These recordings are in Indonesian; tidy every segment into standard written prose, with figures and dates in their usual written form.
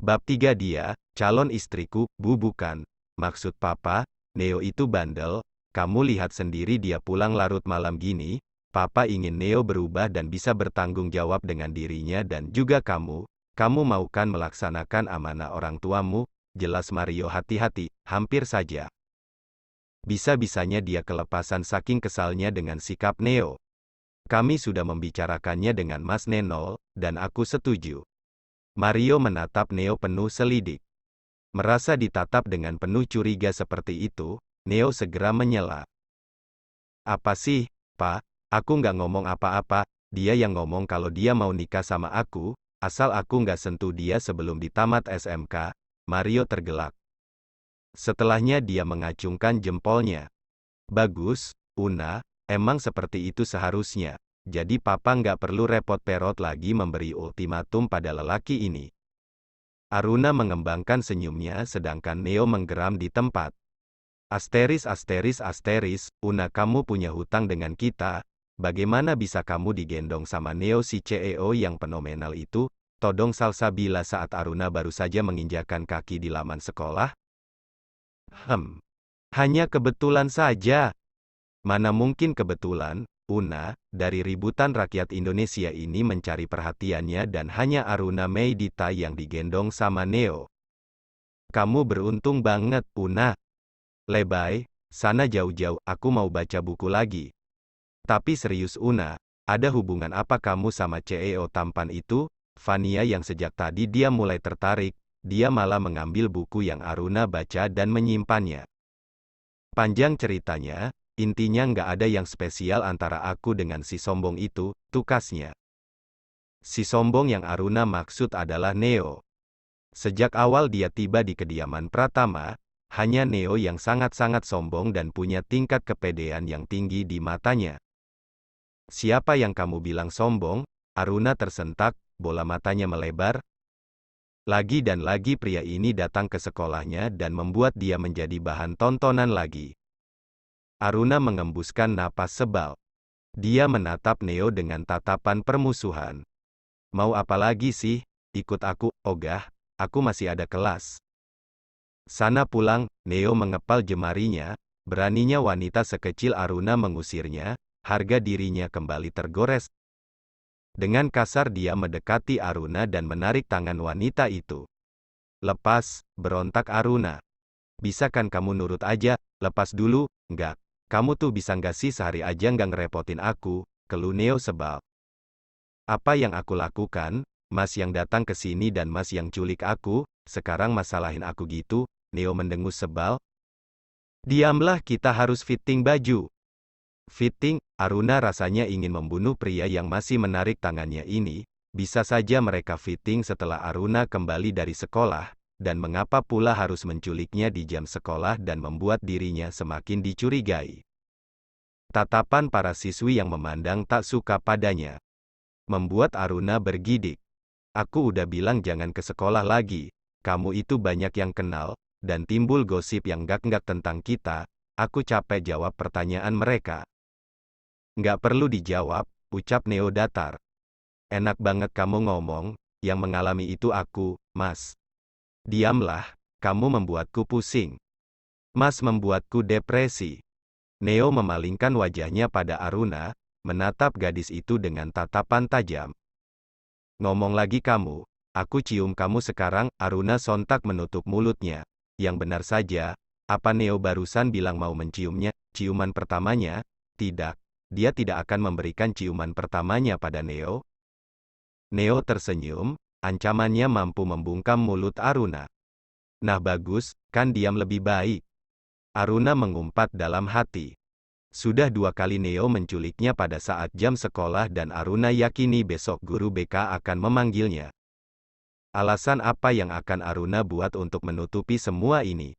Bab 3 Dia, calon istriku, bukan. Maksud papa, Neo itu bandel, kamu lihat sendiri dia pulang larut malam gini, papa ingin Neo berubah dan bisa bertanggung jawab dengan dirinya dan juga kamu mau kan melaksanakan amanah orang tuamu, jelas Mario hati-hati, hampir saja. Bisa-bisanya dia kelepasan saking kesalnya dengan sikap Neo. Kami sudah membicarakannya dengan Mas Nenol, dan aku setuju. Mario menatap Neo penuh selidik. Merasa ditatap dengan penuh curiga seperti itu, Neo segera menyela. Apa sih, Pak? Aku nggak ngomong apa-apa, dia yang ngomong kalau dia mau nikah sama aku, asal aku nggak sentuh dia sebelum ditamat SMK. Mario tergelak. Setelahnya dia mengacungkan jempolnya. Bagus, Una, emang seperti itu seharusnya. Jadi papa nggak perlu repot-perot lagi memberi ultimatum pada lelaki ini. Aruna mengembangkan senyumnya sedangkan Neo menggeram di tempat. Asteris, Una kamu punya hutang dengan kita, bagaimana bisa kamu digendong sama Neo si CEO yang fenomenal itu, todong Salsabila saat Aruna baru saja menginjakan kaki di laman sekolah? Hanya kebetulan saja. Mana mungkin kebetulan, Una, dari ributan rakyat Indonesia ini mencari perhatiannya dan hanya Aruna Meidita yang digendong sama Neo. Kamu beruntung banget, Una. Lebay, sana jauh-jauh, aku mau baca buku lagi. Tapi serius Una, ada hubungan apa kamu sama CEO tampan itu? Fania yang sejak tadi dia mulai tertarik, dia malah mengambil buku yang Aruna baca dan menyimpannya. Panjang ceritanya, intinya nggak ada yang spesial antara aku dengan si sombong itu, tukasnya. Si sombong yang Aruna maksud adalah Neo. Sejak awal dia tiba di kediaman Pratama, hanya Neo yang sangat-sangat sombong dan punya tingkat kepedean yang tinggi di matanya. Siapa yang kamu bilang sombong? Aruna tersentak, bola matanya melebar. Lagi dan lagi pria ini datang ke sekolahnya dan membuat dia menjadi bahan tontonan lagi. Aruna mengembuskan napas sebal. Dia menatap Neo dengan tatapan permusuhan. Mau apa lagi sih? Ikut aku, ogah, aku masih ada kelas. Sana pulang, Neo mengepal jemarinya, beraninya wanita sekecil Aruna mengusirnya, harga dirinya kembali tergores. Dengan kasar dia mendekati Aruna dan menarik tangan wanita itu. Lepas, berontak Aruna. Bisa kan kamu nurut aja, lepas dulu, enggak. Kamu tuh bisa nggak sih sehari aja nggak ngerepotin aku, keluh Neo sebal. Apa yang aku lakukan, Mas yang datang ke sini dan Mas yang culik aku, sekarang masalahin aku gitu, Neo mendengus sebal. Diamlah kita harus fitting baju. Fitting, Aruna rasanya ingin membunuh pria yang masih menarik tangannya ini, bisa saja mereka fitting setelah Aruna kembali dari sekolah. Dan mengapa pula harus menculiknya di jam sekolah dan membuat dirinya semakin dicurigai. Tatapan para siswi yang memandang tak suka padanya membuat Aruna bergidik. Aku udah bilang jangan ke sekolah lagi, kamu itu banyak yang kenal, dan timbul gosip yang gak-gak tentang kita, aku capek jawab pertanyaan mereka. Nggak perlu dijawab, ucap Neo datar. Enak banget kamu ngomong, yang mengalami itu aku, Mas. Diamlah, kamu membuatku pusing. Mas membuatku depresi. Neo memalingkan wajahnya pada Aruna, menatap gadis itu dengan tatapan tajam. Ngomong lagi kamu, aku cium kamu sekarang, Aruna sontak menutup mulutnya. Yang benar saja, apa Neo barusan bilang mau menciumnya, ciuman pertamanya? Tidak, dia tidak akan memberikan ciuman pertamanya pada Neo. Neo tersenyum. Ancamannya mampu membungkam mulut Aruna. Nah bagus, kan diam lebih baik. Aruna mengumpat dalam hati. Sudah 2 kali Neo menculiknya pada saat jam sekolah dan Aruna yakini besok guru BK akan memanggilnya. Alasan apa yang akan Aruna buat untuk menutupi semua ini?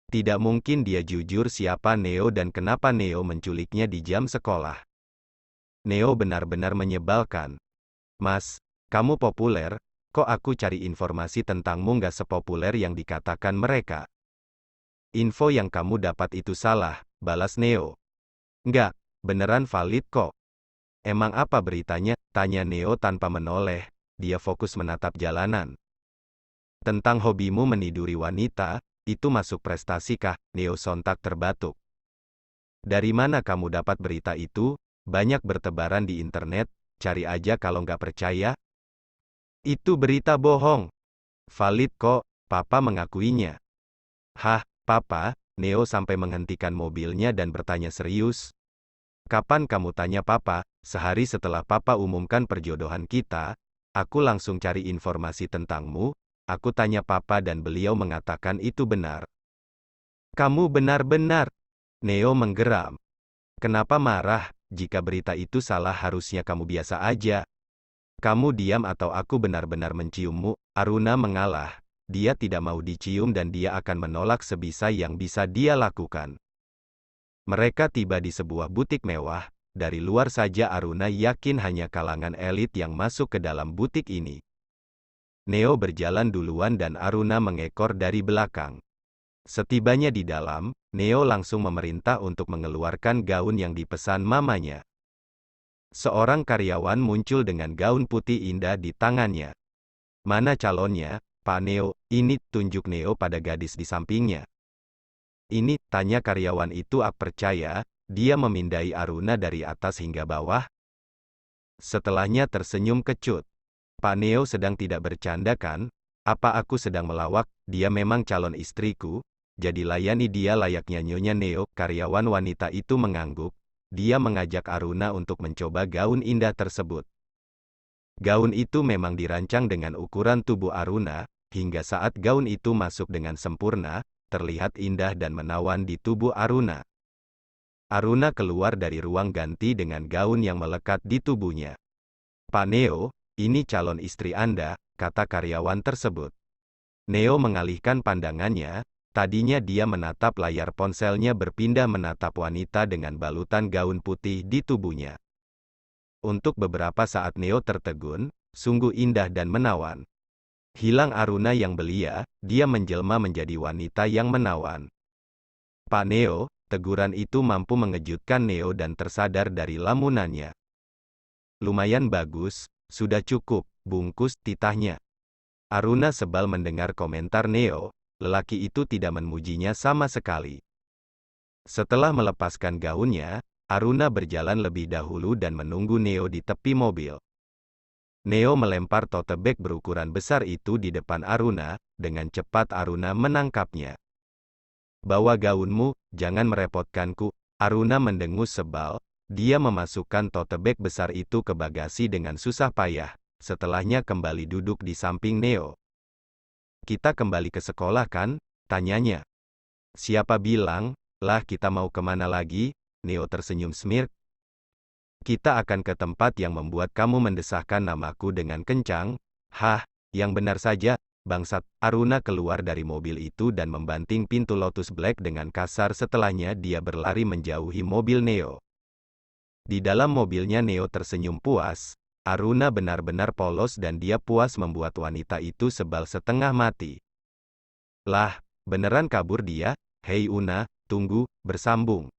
Tidak mungkin dia jujur siapa Neo dan kenapa Neo menculiknya di jam sekolah. Neo benar-benar menyebalkan. Mas, kamu populer, kok aku cari informasi tentangmu nggak sepopuler yang dikatakan mereka? Info yang kamu dapat itu salah, balas Neo. Nggak, beneran valid kok. Emang apa beritanya? Tanya Neo tanpa menoleh, dia fokus menatap jalanan. Tentang hobimu meniduri wanita, itu masuk prestasi kah? Neo sontak terbatuk. Dari mana kamu dapat berita itu? Banyak bertebaran di internet, cari aja kalau nggak percaya. Itu berita bohong. Valid kok, Papa mengakuinya. Hah, Papa? Neo sampai menghentikan mobilnya dan bertanya serius. Kapan kamu tanya Papa? Sehari setelah Papa umumkan perjodohan kita, aku langsung cari informasi tentangmu, aku tanya Papa dan beliau mengatakan itu benar. Kamu benar-benar. Neo menggeram. Kenapa marah? Jika berita itu salah harusnya kamu biasa aja. Kamu diam atau aku benar-benar menciummu. Aruna mengalah. Dia tidak mau dicium dan dia akan menolak sebisa yang bisa dia lakukan. Mereka tiba di sebuah butik mewah. Dari luar saja Aruna yakin hanya kalangan elit yang masuk ke dalam butik ini. Neo berjalan duluan dan Aruna mengekor dari belakang. Setibanya di dalam, Neo langsung memerintah untuk mengeluarkan gaun yang dipesan mamanya. Seorang karyawan muncul dengan gaun putih indah di tangannya. Mana calonnya, Pak Neo? Ini, tunjuk Neo pada gadis di sampingnya. Ini, tanya karyawan itu. Aku percaya, dia memindai Aruna dari atas hingga bawah. Setelahnya tersenyum kecut. Pak Neo sedang tidak bercanda kan? Apa aku sedang melawak? Dia memang calon istriku. Jadi layani dia layaknya Nyonya Neo. Karyawan wanita itu mengangguk. Dia mengajak Aruna untuk mencoba gaun indah tersebut. Gaun itu memang dirancang dengan ukuran tubuh Aruna, hingga saat gaun itu masuk dengan sempurna, terlihat indah dan menawan di tubuh Aruna. Aruna keluar dari ruang ganti dengan gaun yang melekat di tubuhnya. Pak Neo, ini calon istri Anda, kata karyawan tersebut. Neo mengalihkan pandangannya. Tadinya dia menatap layar ponselnya berpindah menatap wanita dengan balutan gaun putih di tubuhnya. Untuk beberapa saat Neo tertegun, sungguh indah dan menawan. Hilang Aruna yang belia, dia menjelma menjadi wanita yang menawan. Pak Neo, teguran itu mampu mengejutkan Neo dan tersadar dari lamunannya. Lumayan bagus, sudah cukup, bungkus titahnya. Aruna sebal mendengar komentar Neo. Lelaki itu tidak memujinya sama sekali. Setelah melepaskan gaunnya, Aruna berjalan lebih dahulu dan menunggu Neo di tepi mobil. Neo melempar tote bag berukuran besar itu di depan Aruna, dengan cepat Aruna menangkapnya. Bawa gaunmu, jangan merepotkanku. Aruna mendengus sebal, dia memasukkan tote bag besar itu ke bagasi dengan susah payah, setelahnya kembali duduk di samping Neo. Kita kembali ke sekolah kan? Tanyanya. Siapa bilang? Lah kita mau kemana lagi? Neo tersenyum smirk. Kita akan ke tempat yang membuat kamu mendesahkan namaku dengan kencang. Hah, yang benar saja, bangsat. Aruna keluar dari mobil itu dan membanting pintu Lotus Black dengan kasar setelahnya dia berlari menjauhi mobil Neo. Di dalam mobilnya Neo tersenyum puas. Aruna benar-benar polos dan dia puas membuat wanita itu sebal setengah mati. Lah, beneran kabur dia? Hei Una, tunggu, bersambung.